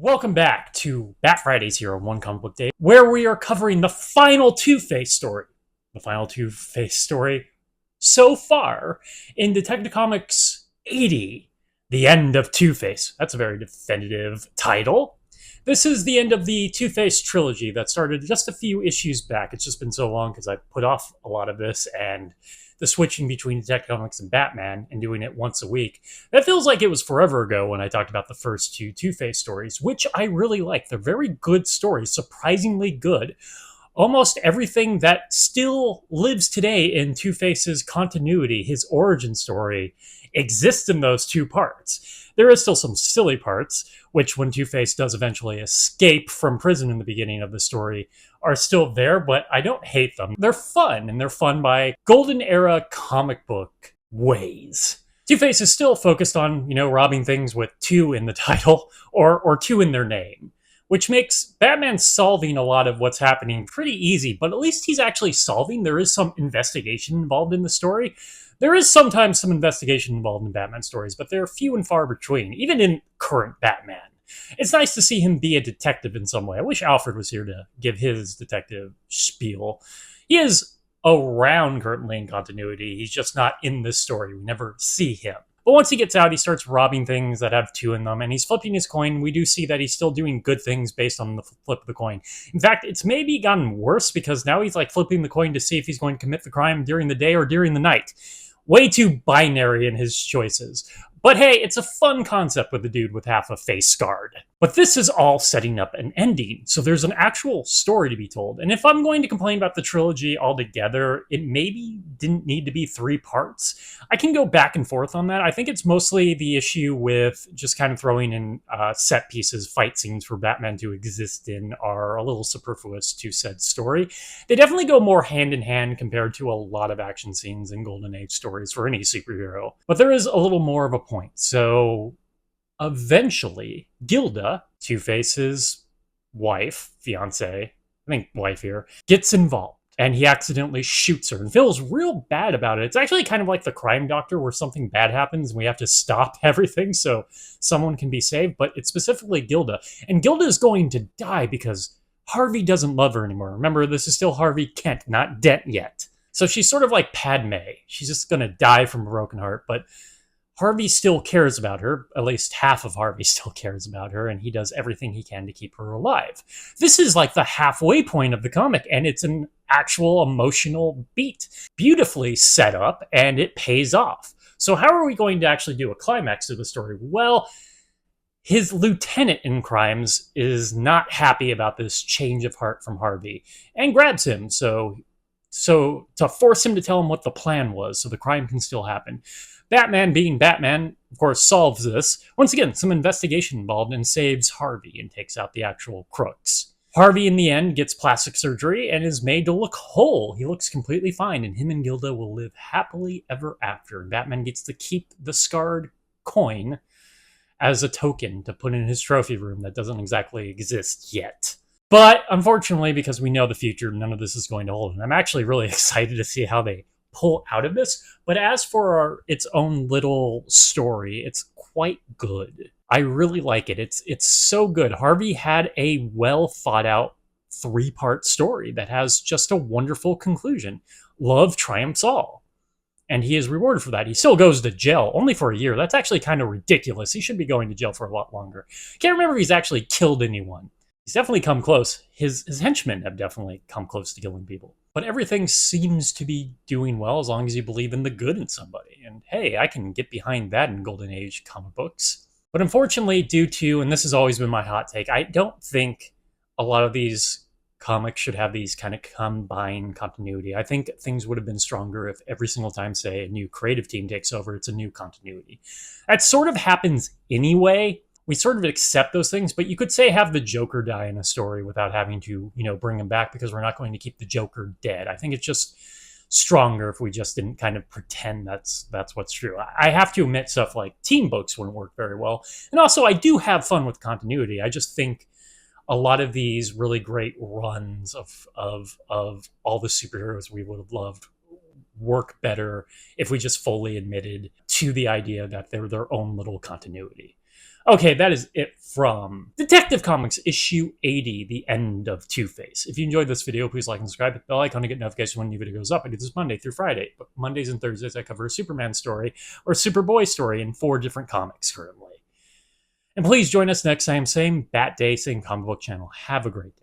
Welcome back to Bat Fridays here on One Comic Book Day, where we are covering the final Two-Face story. The final Two-Face story so far in Detective Comics 80, The End of Two-Face. That's a very definitive title. This is the end of the Two-Face trilogy that started just a few issues back. It's just been so long because I put off a lot of this, and the switching between Detective Comics and Batman and doing it once a week. That feels like it was forever ago when I talked about the first two Two-Face stories, which I really like. They're very good stories, surprisingly good. Almost everything that still lives today in Two-Face's continuity, his origin story, exists in those two parts. There is still some silly parts, which when Two-Face does eventually escape from prison in the beginning of the story, are still there, but I don't hate them. They're fun, and they're fun by golden era comic book ways. Two-Face is still focused on, robbing things with two in the title, or two in their name, which makes Batman solving a lot of what's happening pretty easy, but at least he's actually solving. There is some investigation involved in the story. There is sometimes some investigation involved in Batman stories, but they're few and far between, even in current Batman. It's nice to see him be a detective in some way. I wish Alfred was here to give his detective spiel. He is around currently in continuity. He's just not in this story. We never see him. But once he gets out, he starts robbing things that have two in them, and he's flipping his coin. We do see that he's still doing good things based on the flip of the coin. In fact, it's maybe gotten worse because now he's like flipping the coin to see if he's going to commit the crime during the day or during the night. Way too binary in his choices. But hey, it's a fun concept with a dude with half a face scarred. But this is all setting up an ending, so there's an actual story to be told. And if I'm going to complain about the trilogy altogether, it maybe didn't need to be 3 parts. I can go back and forth on that. I think it's mostly the issue with just kind of throwing in set pieces, fight scenes for Batman to exist in are a little superfluous to said story. They definitely go more hand in hand compared to a lot of action scenes in Golden Age stories for any superhero. But there is a little more of a point. So eventually, Gilda, Two-Face's wife, fiance, I think wife here, gets involved. And he accidentally shoots her and feels real bad about it. It's actually kind of like the Crime Doctor where something bad happens and we have to stop everything so someone can be saved. But it's specifically Gilda. And Gilda is going to die because Harvey doesn't love her anymore. Remember, this is still Harvey Kent, not Dent yet. So she's sort of like Padme. She's just going to die from a broken heart. But Harvey still cares about her, at least half of Harvey still cares about her, and he does everything he can to keep her alive. This is like the halfway point of the comic, and it's an actual emotional beat. Beautifully set up, and it pays off. So how are we going to actually do a climax to the story? Well, his lieutenant in crimes is not happy about this change of heart from Harvey, and grabs him, so to force him to tell him what the plan was, so the crime can still happen. Batman, being Batman, of course, solves this. Once again, some investigation involved and saves Harvey and takes out the actual crooks. Harvey, in the end, gets plastic surgery and is made to look whole. He looks completely fine, and him and Gilda will live happily ever after. Batman gets to keep the scarred coin as a token to put in his trophy room that doesn't exactly exist yet. But unfortunately, because we know the future, none of this is going to hold. And I'm actually really excited to see how they pull out of this. But as for its own little story, it's quite good. I really like it. It's so good. Harvey had a well thought out 3-part story that has just a wonderful conclusion. Love triumphs all. And he is rewarded for that. He still goes to jail, only for a year. That's actually kind of ridiculous. He should be going to jail for a lot longer. Can't remember if he's actually killed anyone. He's definitely come close. His henchmen have definitely come close to killing people. But everything seems to be doing well as long as you believe in the good in somebody. And hey, I can get behind that in Golden Age comic books. But unfortunately, due to, and this has always been my hot take, I don't think a lot of these comics should have these kind of combined continuity. I think things would have been stronger if every single time, say, a new creative team takes over, it's a new continuity. That sort of happens anyway. We sort of accept those things, but you could say have the Joker die in a story without having to, bring him back because we're not going to keep the Joker dead. I think it's just stronger if we just didn't kind of pretend that's what's true. I have to admit stuff like team books wouldn't work very well. And also I do have fun with continuity. I just think a lot of these really great runs of all the superheroes we would have loved work better if we just fully admitted to the idea that they're their own little continuity. Okay, that is it from Detective Comics issue 80, the end of Two-Face. If you enjoyed this video, please like and subscribe, hit the bell icon to get notifications when a new video goes up. I do this Monday through Friday, but Mondays and Thursdays I cover a Superman story or a Superboy story in 4 different comics currently. And please join us next time, same Bat Day, same comic book channel. Have a great day.